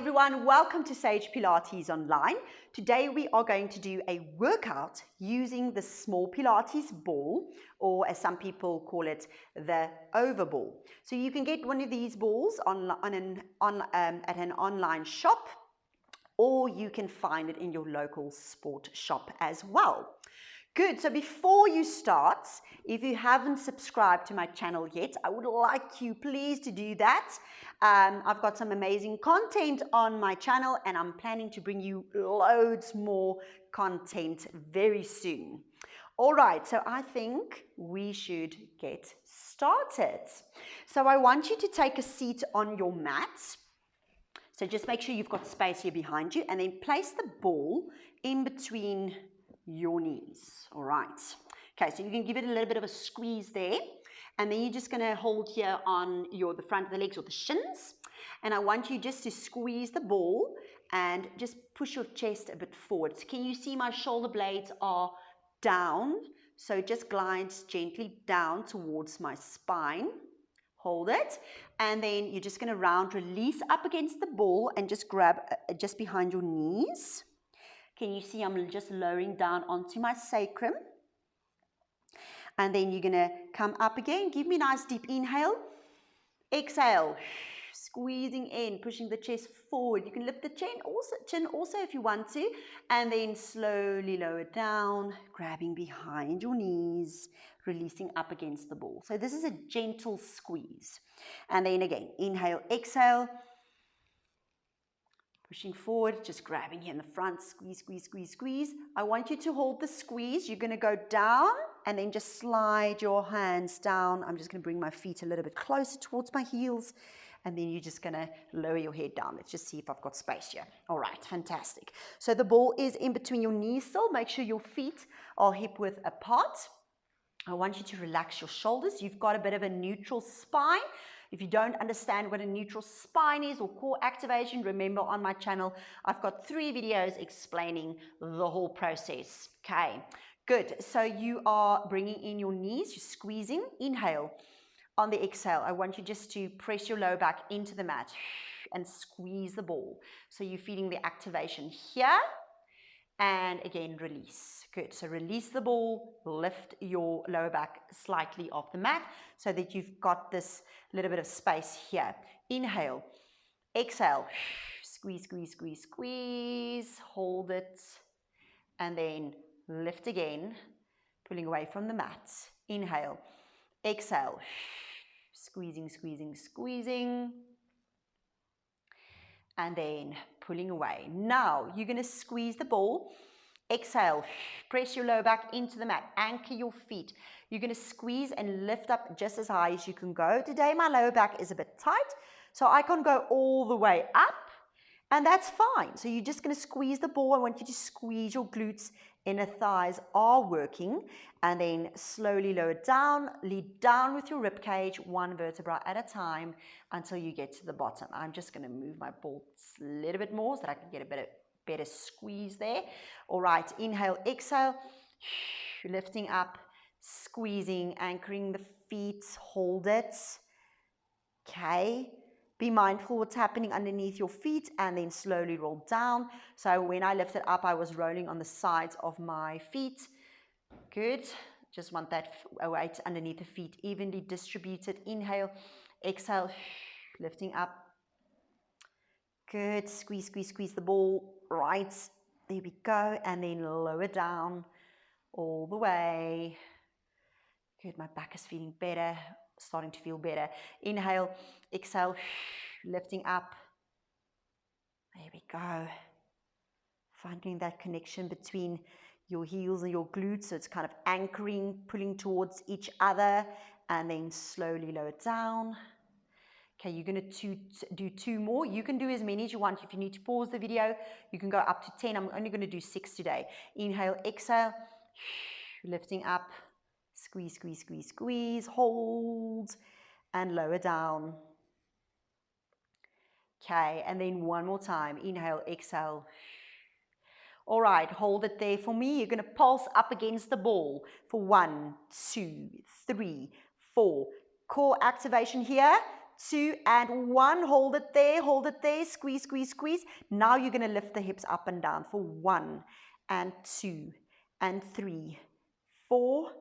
everyone, welcome to Sage Pilates Online. Today we are going to do a workout using the small Pilates ball, or as some people call it, the over ball. So you can get one of these balls at an online shop, or you can find it in your local sport shop as well. Good, so before you start, if you haven't subscribed to my channel yet, I would like you please to do that. I've got some amazing content on my channel and I'm planning to bring you loads more content very soon. All right, so I think we should get started. So I want you to take a seat on your mat. So just make sure you've got space here behind you and then place the ball in between your knees. All right. Okay, so you can give it a little bit of a squeeze there. And then you're just going to hold here on the front of the legs or the shins. And I want you just to squeeze the ball and just push your chest a bit forward. So can you see my shoulder blades are down? So it just glides gently down towards my spine. Hold it. And then you're just going to round, release up against the ball and just grab just behind your knees. Can you see I'm just lowering down onto my sacrum? And then you're going to come up again. Give me a nice deep inhale. Exhale. Squeezing in, pushing the chest forward. You can lift the chin also if you want to. And then slowly lower down, grabbing behind your knees, releasing up against the ball. So this is a gentle squeeze. And then again, inhale, exhale. Pushing forward, just grabbing here in the front, squeeze, squeeze, squeeze, squeeze. I want you to hold the squeeze. You're going to go down and then just slide your hands down. I'm just going to bring my feet a little bit closer towards my heels. And then you're just going to lower your head down. Let's just see if I've got space here. All right, fantastic. So the ball is in between your knees still. Make sure your feet are hip-width apart. I want you to relax your shoulders. You've got a bit of a neutral spine. If you don't understand what a neutral spine is or core activation, remember on my channel, I've got 3 videos explaining the whole process. Okay, good. So you are bringing in your knees, you're squeezing, inhale. On the exhale, I want you just to press your lower back into the mat and squeeze the ball. So you're feeling the activation here. And again, release. Good. So release the ball, lift your lower back slightly off the mat so that you've got this little bit of space here. Inhale, exhale, squeeze, squeeze, squeeze, squeeze, hold it, and then lift again, pulling away from the mat. Inhale, exhale, squeezing, squeezing, squeezing. And then pulling away. Now you're going to squeeze the ball. Exhale, press your lower back into the mat, anchor your feet. You're going to squeeze and lift up just as high as you can go. Today my lower back is a bit tight, so I can't go all the way up, and that's fine. So you're just going to squeeze the ball. I want you to squeeze your glutes, inner thighs are working, and then slowly lower down, lead down with your rib cage, 1 vertebra at a time until you get to the bottom. I'm just going to move my ball a little bit more so that I can get a better squeeze there. All right, inhale, exhale, lifting up, squeezing, anchoring the feet, hold it. Okay. Be mindful what's happening underneath your feet and then slowly roll down. So when I lifted up, I was rolling on the sides of my feet. Good. Just want that weight underneath the feet evenly distributed. Inhale, exhale, lifting up. Good. Squeeze, squeeze, squeeze the ball. Right. There we go. And then lower down all the way. Good. My back is feeling better. Starting to feel better. Inhale, exhale, lifting up. There we go. Finding that connection between your heels and your glutes, so it's kind of anchoring, pulling towards each other, and then slowly lower down. Okay, you're going to do 2 more. You can do as many as you want. If you need to pause the video, you can go up to 10. I'm only going to do 6 today. Inhale, exhale, lifting up. Squeeze, squeeze, squeeze, squeeze, hold, and lower down. Okay, and then 1 more time. Inhale, exhale. All right, hold it there for me. You're going to pulse up against the ball for 1, 2, 3, 4. Core activation here. 2, and 1. Hold it there, squeeze, squeeze, squeeze. Now you're going to lift the hips up and down for 1 and 2 and 3, 4,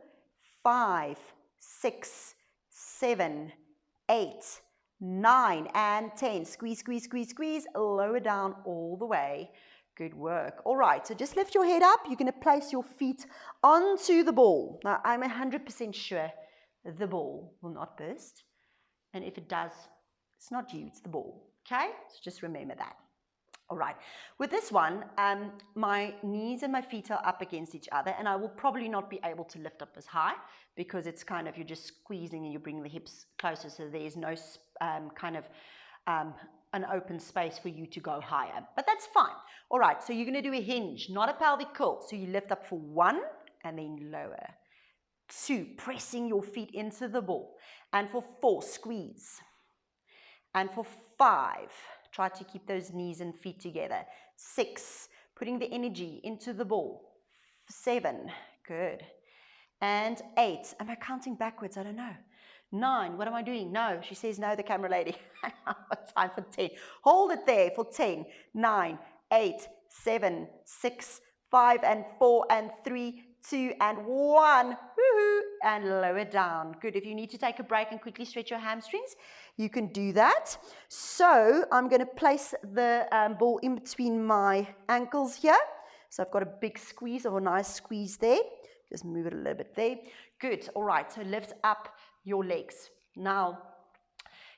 5, 6, 7, 8, 9, and 10. Squeeze, squeeze, squeeze, squeeze. Lower down all the way. Good work. All right, so just lift your head up. You're going to place your feet onto the ball. Now, I'm 100% sure the ball will not burst. And if it does, it's not you, it's the ball. Okay? So just remember that. All right. With this one, my knees and my feet are up against each other, and I will probably not be able to lift up as high because it's kind of, you're just squeezing and you're bringing the hips closer, so there's no an open space for you to go higher. But that's fine. All right, so you're going to do a hinge, not a pelvic curl. So you lift up for 1 and then lower. 2, pressing your feet into the ball. And for 4, squeeze. And for 5, try to keep those knees and feet together. 6, putting the energy into the ball. 7, good. And 8, am I counting backwards? I don't know. 9, what am I doing? No, she says no, the camera lady. Time for 10. Hold it there for 10, 9, 8, 7, 6, 5, and 4, and 3, 2, and 1. Woohoo! And lower down. Good. If you need to take a break and quickly stretch your hamstrings, you can do that. So I'm going to place the ball in between my ankles here. So I've got a big squeeze, or a nice squeeze there. Just move it a little bit there. Good. All right. So lift up your legs. Now,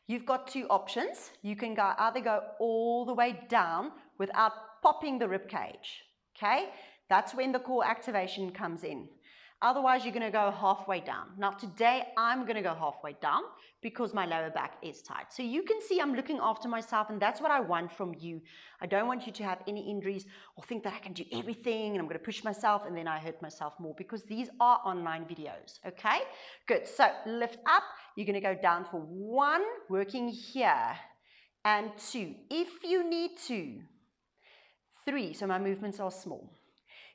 you've got 2 options. You can either go all the way down without popping the rib cage. Okay? That's when the core activation comes in. Otherwise, you're going to go halfway down. Now, today, I'm going to go halfway down because my lower back is tight. So you can see I'm looking after myself, and that's what I want from you. I don't want you to have any injuries or think that I can do everything and I'm going to push myself and then I hurt myself more, because these are online videos, okay? Good. So lift up. You're going to go down for 1, working here, and 2. If you need to, 3. So my movements are small.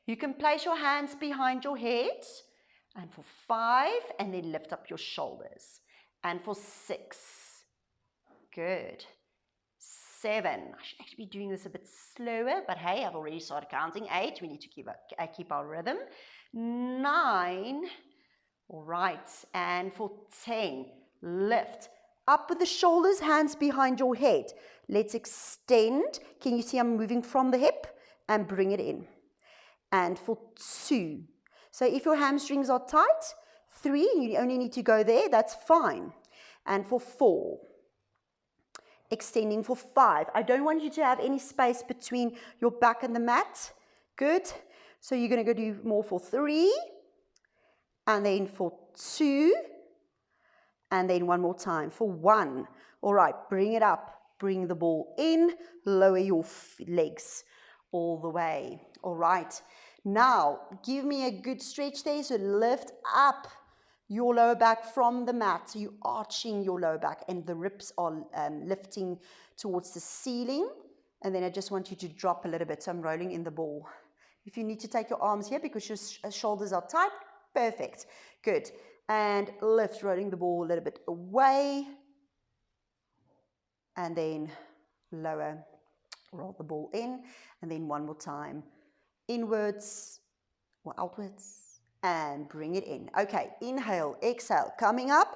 You can place your hands behind your head, and for 5, and then lift up your shoulders. And for 6, good. 7, I should actually be doing this a bit slower, but hey, I've already started counting. 8, we need to keep our rhythm. 9, all right, and for 10, lift. Up with the shoulders, hands behind your head. Let's extend. Can you see I'm moving from the hip? And bring it in. And for 2. So if your hamstrings are tight, 3, you only need to go there, that's fine. And for 4, extending for 5. I don't want you to have any space between your back and the mat. Good. So you're going to go do more for 3, and then for 2, and then one more time for 1. All right, bring it up, bring the ball in, lower your legs all the way. All right, now give me a good stretch there. So lift up your lower back from the mat. So you're arching your lower back and the ribs are lifting towards the ceiling. And then I just want you to drop a little bit. So I'm rolling in the ball. If you need to take your arms here because your shoulders are tight, perfect. Good. And lift, rolling the ball a little bit away. And then lower, roll the ball in. And then one more time. Inwards or outwards, and bring it in. Okay, inhale, exhale, coming up.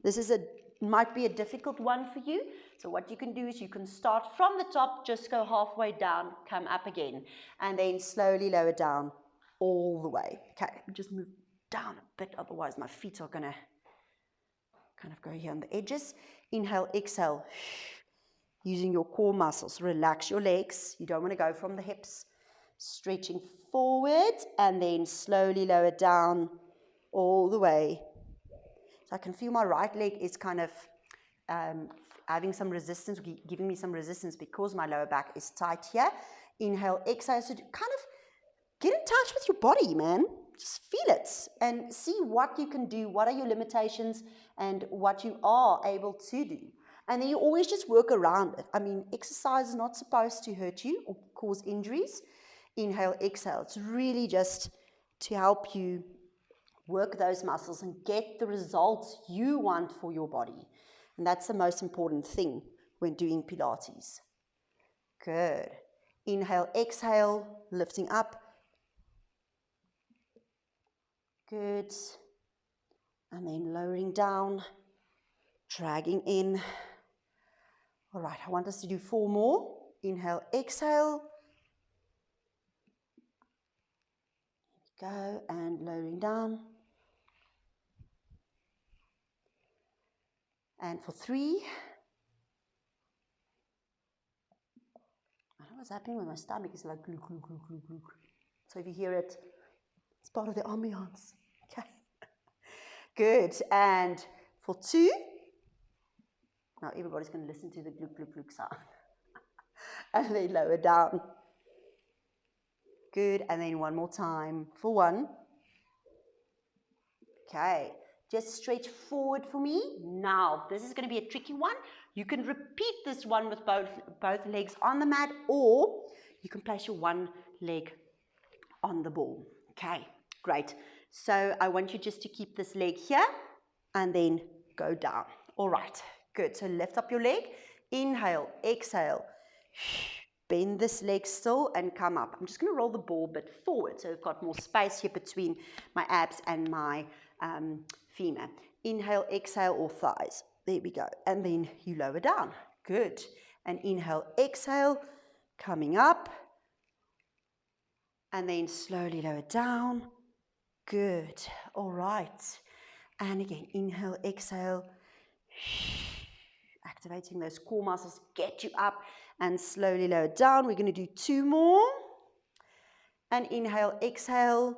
This is might be a difficult one for you. So what you can do is you can start from the top, just go halfway down, come up again, and then slowly lower down all the way. Okay, just move down a bit, otherwise my feet are gonna kind of go here on the edges. Inhale, exhale, using your core muscles. Relax your legs. You don't want to go from the hips. Stretching forward and then slowly lower down all the way. So I can feel my right leg is kind of having some resistance, giving me some resistance because my lower back is tight here. Inhale, exhale. So kind of get in touch with your body, man. Just feel it and see what you can do. What are your limitations and what you are able to do. And then you always just work around it. I mean, exercise is not supposed to hurt you or cause injuries. Inhale, exhale. It's really just to help you work those muscles and get the results you want for your body. And that's the most important thing when doing Pilates. Good. Inhale, exhale, lifting up. Good. And then lowering down, dragging in. All right, I want us to do 4 more. Inhale, exhale. Go, and lowering down. And for 3. I don't know what's happening with my stomach. It's like gluk, gluk, gluk, gluk, gluk. So if you hear it, it's part of the ambiance. Okay. Good. And for 2. Now everybody's going to listen to the gluk, gluk, gluk sound. And then lower down. Good. And then one more time for 1. Okay. Just stretch forward for me. Now, this is going to be a tricky one. You can repeat this one with both legs on the mat, or you can place your one leg on the ball. Okay, great. So I want you just to keep this leg here and then go down. All right, good. So lift up your leg. Inhale, exhale. Bend this leg still and come up. I'm just going to roll the ball a bit forward so I've got more space here between my abs and my femur. Inhale, exhale, or thighs. There we go. And then you lower down. Good. And inhale, exhale, coming up. And then slowly lower down. Good. All right. And again, inhale, exhale. Activating those core muscles, get you up and slowly lower down. We're going to do 2 more. And inhale, exhale.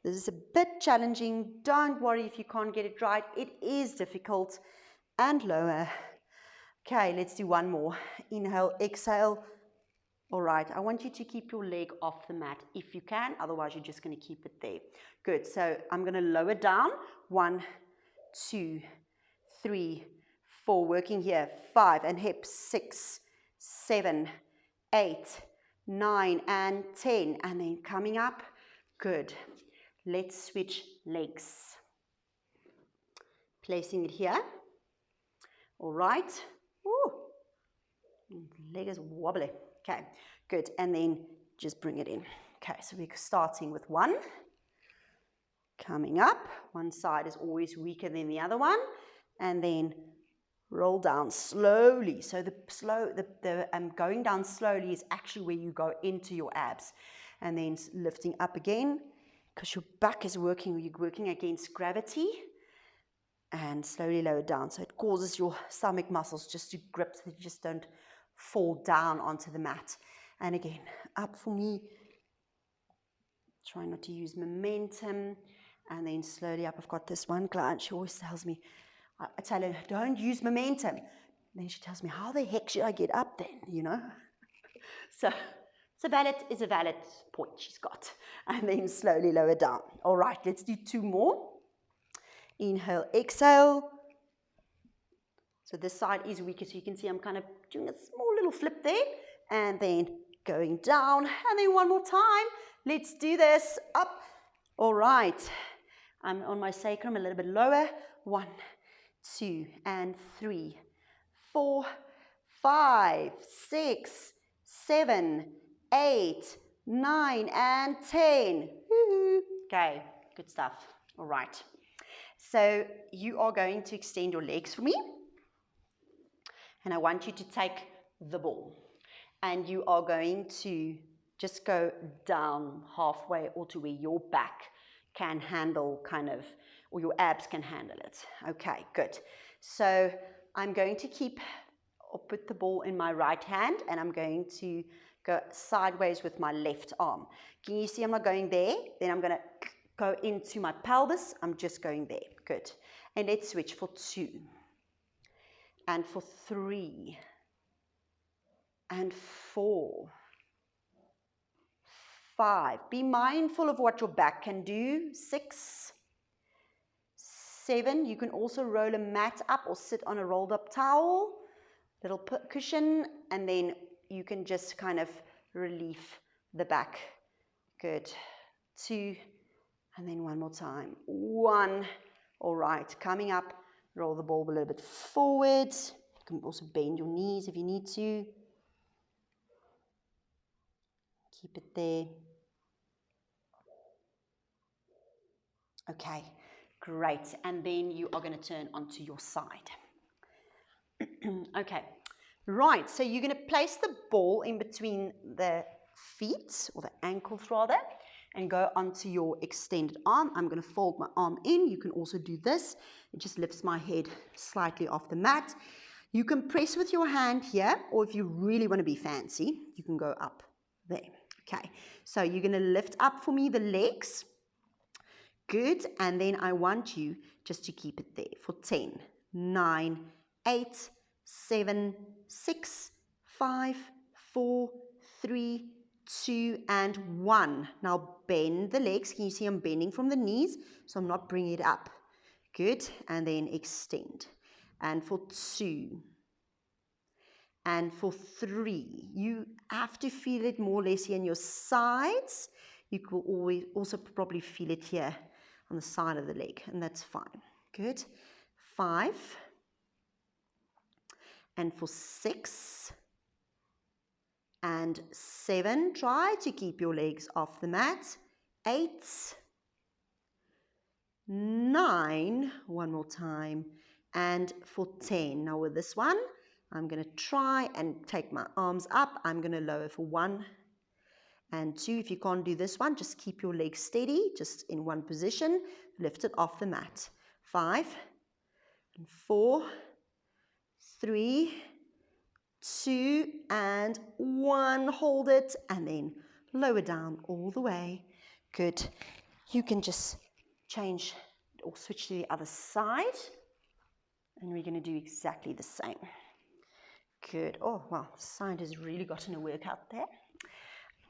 This is a bit challenging. Don't worry if you can't get it right. It is difficult. And lower. Okay, let's do 1 more. Inhale, exhale. All right, I want you to keep your leg off the mat if you can. Otherwise, you're just going to keep it there. Good. So I'm going to lower down. 1, 2, 3, 4. Working here. 5 and hips. 6, 7, 8, 9, and 10. And then coming up. Good. Let's switch legs. Placing it here. All right. Woo. Leg is wobbly. Okay, good. And then just bring it in. Okay, so we're starting with 1. Coming up. One side is always weaker than the other one. And then roll down slowly. So the going down slowly is actually where you go into your abs. And then lifting up again. Because your back is working, you're working against gravity. And slowly lower down. So it causes your stomach muscles just to grip so that you just don't fall down onto the mat. And again, up for me. Try not to use momentum. And then slowly up. I've got this one client, she always tells me, I tell her, don't use momentum. And then she tells me, how the heck should I get up then, you know? So it's a valid point she's got. And then slowly lower down. All right, let's do 2 more. Inhale, exhale. So this side is weaker, so you can see I'm kind of doing a small little flip there. And then going down. And then 1 more time. Let's do this. Up. All right. I'm on my sacrum a little bit lower. 1, 2, and 3, 4, 5, 6, 7, 8, 9, and 10. Woo-hoo. Okay, good stuff. All right. So you are going to extend your legs for me. And I want you to take the ball. And you are going to just go down halfway or to where your back can handle or your abs can handle it. Okay, good. So I'm going to put the ball in my right hand and I'm going to go sideways with my left arm. Can you see I'm not going there? Then I'm going to go into my pelvis. I'm just going there. Good. And let's switch for 2. And for 3. And 4. 5. Be mindful of what your back can do. 6. 7. You can also roll a mat up or sit on a rolled up towel. Little cushion. And then you can just kind of relieve the back. Good. 2. And then 1 more time. 1. All right. Coming up. Roll the ball a little bit forward. You can also bend your knees if you need to. Keep it there. Okay, great. And then you are going to turn onto your side. Okay, right. So you're going to place the ball in between the feet, or the ankles rather, and go onto your extended arm. I'm going to fold my arm in. You can also do this. It just lifts my head slightly off the mat. You can press with your hand here, or if you really want to be fancy, you can go up there. Okay, so you're going to lift up for me the legs. Good, and then I want you just to keep it there for 10, 9, 8, 7, 6, 5, 4, 3, 2, and 1. Now bend the legs. Can you see I'm bending from the knees? So I'm not bringing it up. Good, and then extend. And for 2, and for 3, you have to feel it more or less here in your sides. You will always also probably feel it here on the side of the leg, and that's fine. Good. 5, and for 6, and 7, try to keep your legs off the mat. 8, 9, one more time, and for 10. Now with this one, I'm going to try and take my arms up. I'm going to lower for 1 and 2. If you can't do this one, just keep your legs steady, just in one position. Lift it off the mat. 5, and 4, 3, 2, and 1. Hold it, and then lower down all the way. Good. You can just change or switch to the other side, and we're going to do exactly the same. Good. Oh, well, the side has really gotten a workout there.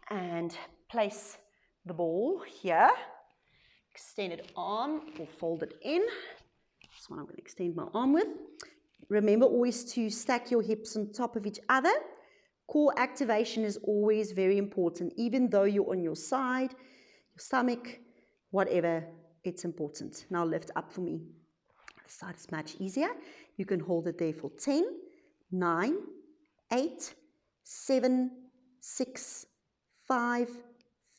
And place the ball here. Extended arm, or fold it in. This one I'm going to extend my arm with. Remember always to stack your hips on top of each other. Core activation is always very important, even though you're on your side, your stomach, whatever, it's important. Now lift up for me. The side is much easier. You can hold it there for 10, 9, 8, 7, 6, 5,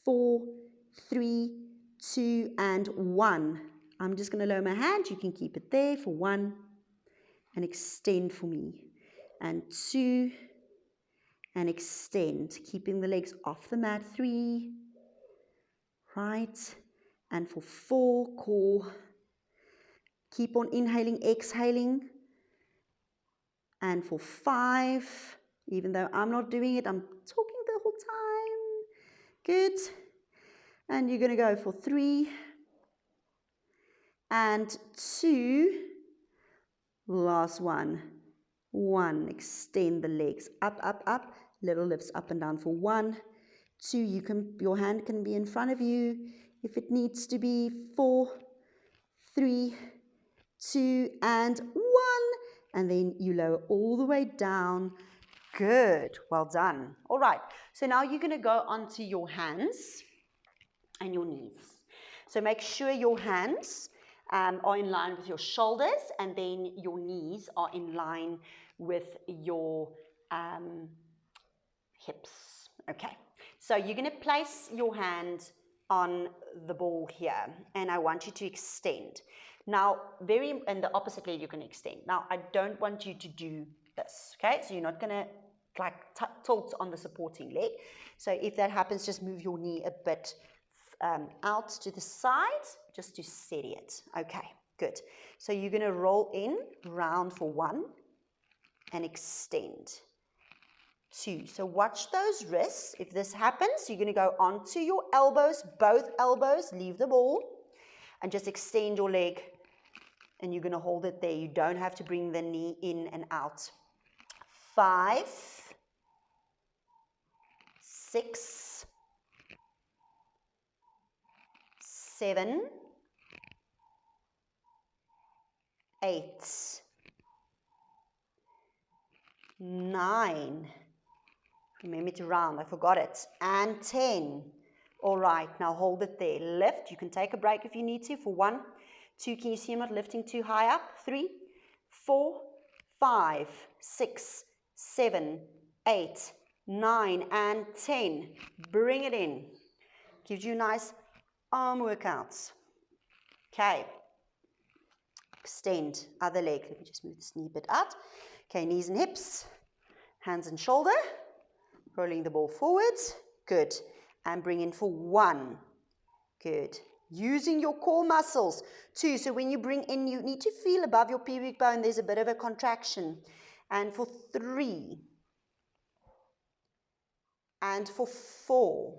4, 3, 2, and 1. I'm just going to lower my hand. You can keep it there for 1, and extend for me. And 2, and extend, keeping the legs off the mat. 3, right, and for 4, core. Keep on inhaling, exhaling. And for 5, even though I'm not doing it, I'm talking the whole time. Good. And you're going to go for 3 and 2. Last one. 1. Extend the legs up, up, up. Little lifts up and down for 1. 2. Your hand can be in front of you if it needs to be. 4, 3, 2, and 1. And then you lower all the way down. Good. Well done. All right. So now you're going to go onto your hands and your knees. So make sure your hands are in line with your shoulders, and then your knees are in line with your hips. Okay. So you're going to place your hand on the ball here, and I want you to extend. Now, and the opposite leg you can extend. Now, I don't want you to do this, okay? So you're not going to like tilt on the supporting leg. So if that happens, just move your knee a bit out to the side, just to steady it. Okay, good. So you're going to roll in, round for 1, and extend. 2. So watch those wrists. If this happens, you're going to go onto your elbows, both elbows, leave the ball, and just extend your leg, and you're going to hold it there. You don't have to bring the knee in and out. 5, 6, 7, 8, 9. Remember to round, I forgot it. And 10. All right, now hold it there. Lift. You can take a break if you need to for 1, 2. Can you see I'm not lifting too high up? 3, 4, 5, 6, 7, 8, 9, and 10. Bring it in. Gives you nice arm workouts. Okay. Extend other leg. Let me just move this knee bit out. Okay, knees and hips, hands and shoulder. Rolling the ball forwards. Good. And bring in for 1. Good. Using your core muscles. 2. So when you bring in, you need to feel above your pubic bone. There's a bit of a contraction. And for 3. And for 4.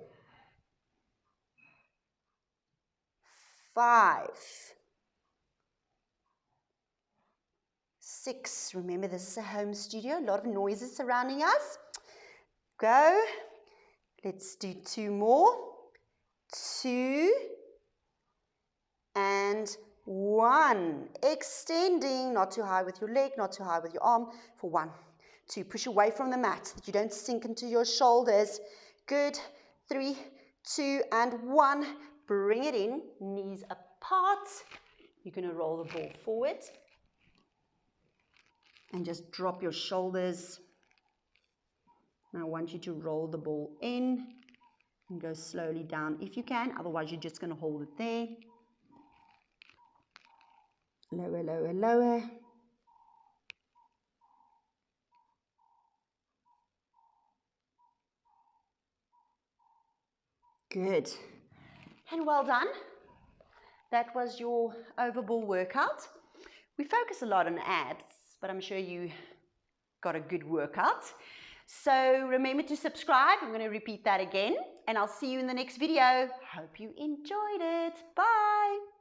5. 6. Remember, this is a home studio. A lot of noises surrounding us. Go. Let's do 2 more. 2. And 1. Extending, not too high with your leg, not too high with your arm. For 1. 2. Push away from the mat so that you don't sink into your shoulders. Good. 3, 2, and 1. Bring it in. Knees apart. You're going to roll the ball forward. And just drop your shoulders. Now I want you to roll the ball in and go slowly down if you can. Otherwise, you're just going to hold it there. Lower, lower, lower. Good. And well done. That was your overball workout. We focus a lot on abs, but I'm sure you got a good workout. So remember to subscribe. I'm going to repeat that again, and I'll see you in the next video. Hope you enjoyed it. Bye.